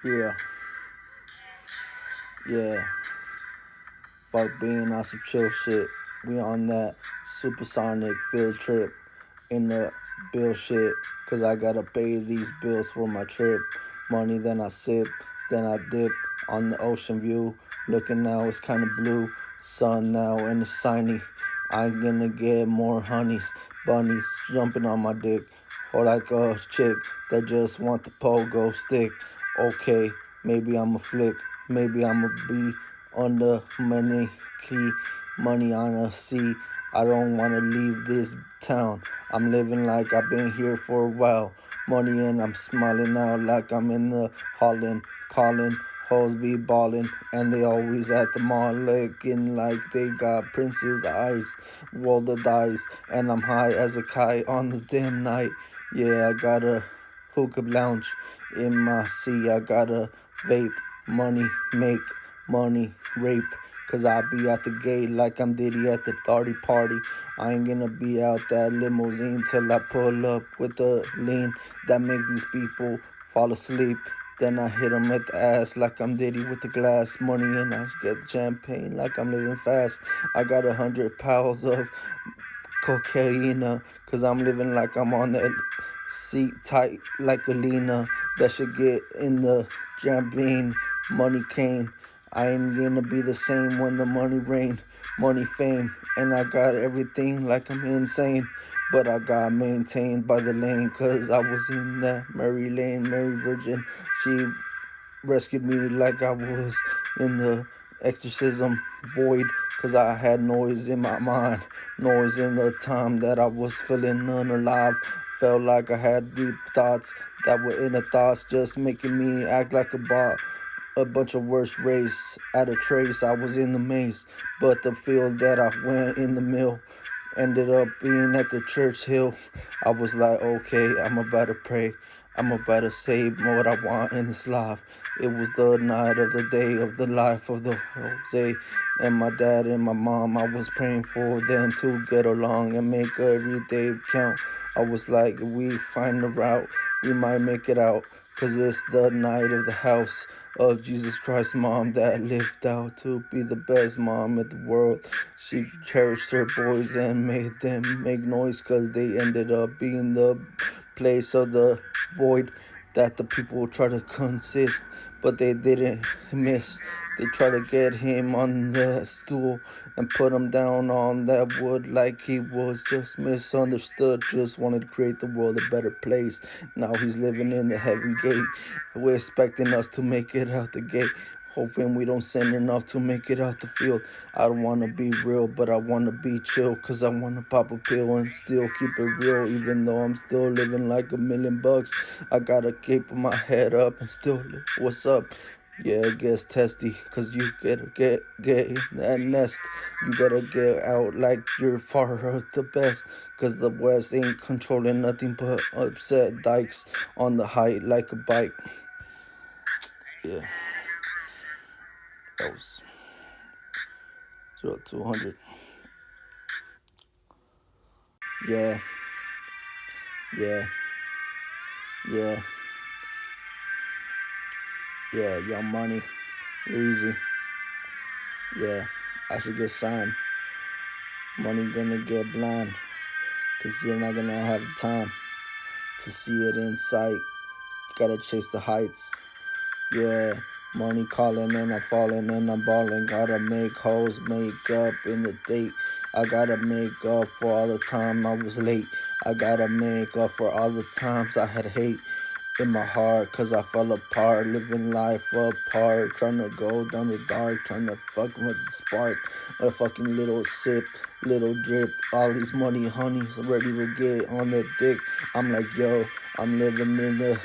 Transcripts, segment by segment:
Yeah, yeah. Fuck being on some chill shit. We on that supersonic field trip in the bill shit. Cause I gotta pay these bills for my trip. Money, then I sip, then I dip on the ocean view. Looking now, it's kinda blue. Sun now and it's shiny. I'm gonna get more honeys, bunnies jumping on my dick. Or like a chick that just want the pogo stick. Okay, maybe I'm a flick. Maybe I'm a be on the money key, money on a sea. I don't want to leave this town. I'm living like I've been here for a while. Money and I'm smiling now like I'm in the Holland, calling. Hoes be ballin', and they always at the mall looking like they got Prince's eyes. Roll the dice, and I'm high as a kite on the damn night. Yeah, I got a hookah lounge in my sea. I got a vape, money, make money, rape. Cause I be at the gate like I'm Diddy at the party. I ain't gonna be out that limousine till I pull up with the lean that make these people fall asleep. Then I hit 'em at the ass like I'm Diddy with the glass money, and I get champagne like I'm living fast. I got 100 pounds of cocaine, cause I'm living like I'm on that seat tight like a Lena. That should get in the champagne, money cane. I ain't gonna be the same when the money rain, money fame, and I got everything like I'm insane. But I got maintained by the lane, cause I was in that Mary Lane, Mary Virgin. She rescued me like I was in the exorcism void, cause I had noise in my mind, noise in the time that I was feeling unalive. Felt like I had deep thoughts that were in the thoughts, just making me act like a bot. A bunch of worst race at a trace. I was in the maze, but the field that I went in the mill ended up being at the church hill. I was like, okay, I'm about to pray. I'm about to say what I want in this life. It was the night of the day of the life of the Jose. And my dad and my mom, I was praying for them to get along and make every day count. I was like, if we find a route, we might make it out. Cause it's the night of the house of Jesus Christ, mom that lived out to be the best mom in the world. She cherished her boys and made them make noise, cause they ended up being the place of the void that the people try to consist, but they didn't miss. They try to get him on the stool and put him down on that wood like he was just misunderstood. Just wanted to create the world a better place. Now he's living in the heaven gate. We're expecting us to make it out the gate. Hoping we don't send enough to make it out the field. I don't wanna be real, but I wanna be chill. Cause I wanna pop a pill and still keep it real. Even though I'm still living like $1,000,000. I gotta keep my head up and still live. What's up? Yeah, it gets testy. Cause you gotta get in that nest. You gotta get out like you're far of the best. Cause the West ain't controlling nothing but upset dykes on the height like a bike. Yeah, that was 0 to 100. Yeah, yeah, yeah, yeah. Young Money, Luizzy. Yeah, I should get signed. Money gonna get blind, cause you're not gonna have time to see it in sight. Gotta chase the heights. Yeah, money calling and I'm falling and I'm balling. Gotta make hoes make up in the date. I gotta make up for all the time I was late. I gotta make up for all the times I had hate in my heart, cause I fell apart, living life apart, trying to go down the dark, trying to fuck with the spark, a fucking little sip, little drip, all these money honeys ready to get on the dick. I'm like, yo, I'm living in the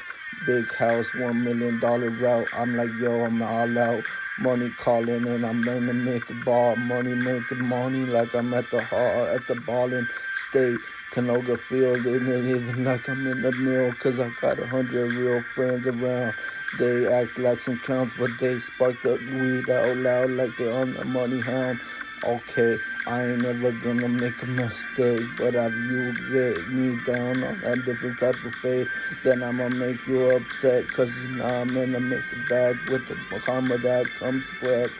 big house, $1 million route. I'm like, yo, I'm all out. Money calling and I'm gonna make a ball. Money making money like I'm at the hall, at the ballin' state. Canoga Field, and it even like I'm in the mill, cause I got 100 real friends around. They act like some clowns, but they spark the weed out loud like they on the money hound. Okay, I ain't never gonna make a mistake, but if you get me down on a different type of fate, then I'ma make you upset, cause you know I'm gonna make it back with the karma that comes back.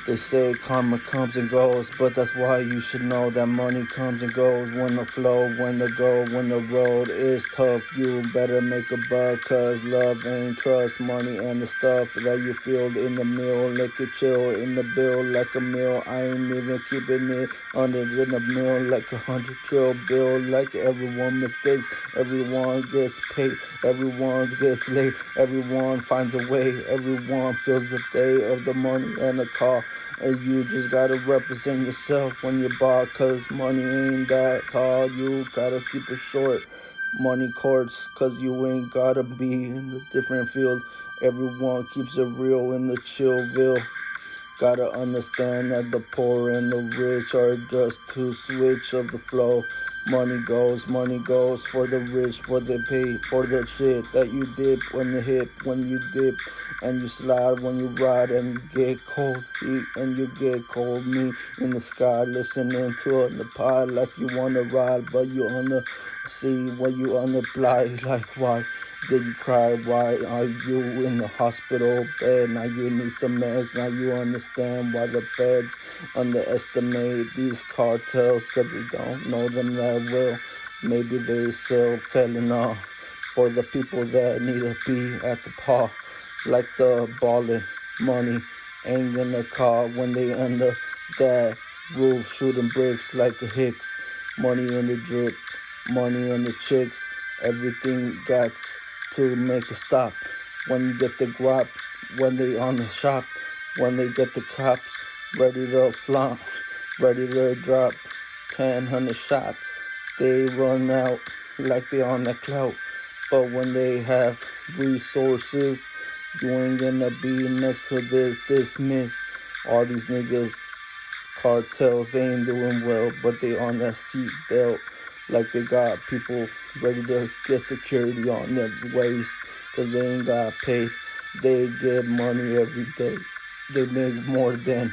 They say karma comes and goes, but that's why you should know that money comes and goes. When the flow, when the go, when the road is tough, you better make a buck, cause love ain't trust. Money and the stuff that you feel in the meal, like it chill in the bill like a meal. I ain't even keeping it under in the mill like 100 trill bill. Like everyone mistakes, everyone gets paid, everyone gets late, everyone finds a way, everyone feels the day of the money and the car. And you just gotta represent yourself when you ball, cause money ain't that tall. You gotta keep it short. Money courts, cause you ain't gotta be in the different field. Everyone keeps it real in the chillville. Gotta understand that the poor and the rich are just two switch of the flow. Money goes for the rich, for the pay, for the shit that you dip when you hip, when you dip, and you slide when you ride, and you get cold feet, and you get cold meat in the sky, listening to the pod like you wanna ride, but you on the sea when you on the fly, like why? Did you cry? Why are you in the hospital bed? Now you need some meds. Now you understand why the feds underestimate these cartels, cause they don't know them that well. Maybe they sell fentanyl for the people that need to be at the paw. Like the ballin' money ain't in the car when they under that roof shooting bricks like a Hicks. Money in the drip, money in the chicks. Everything got to make a stop. When you get the guap, when they on the shop, when they get the cops ready to flaunt, ready to drop 100 shots, they run out like they on the clout. But when they have resources, you ain't gonna be next to this miss. All these niggas, cartels ain't doing well, but they on that seat belt like they got people ready to get security on their waist, cause they ain't got paid. They get money every day. They make more than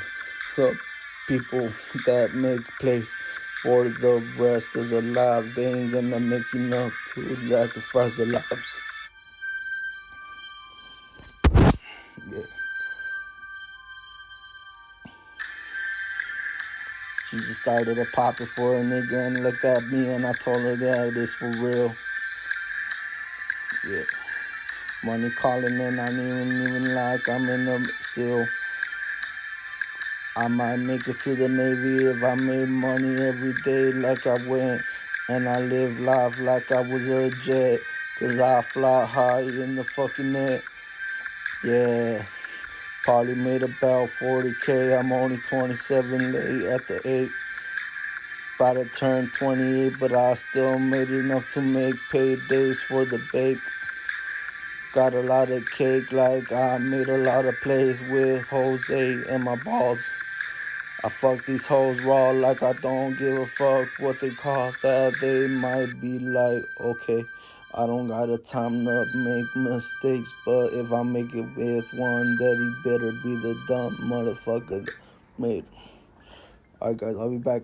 some people that make place for the rest of their lives. They ain't gonna make enough to sacrifice their lives. Yeah. She just started a poppin' for a nigga and looked at me and I told her that it is for real. Yeah. Money calling in, I don't even like I'm in the seal. I might make it to the Navy if I made money every day like I went. And I live life like I was a jet. Cause I fly high in the fucking net. Yeah. Probably made about 40K. I'm only 27 late at the 8. About to turn 28, but I still made enough to make paydays for the bake. Got a lot of cake, like I made a lot of plays with Jose and my balls. I fuck these hoes raw like I don't give a fuck what they call that. They might be like, okay, I don't got a time to make mistakes, but if I make it with one, that he better be the dumb motherfucker made. Alright guys, I'll be back.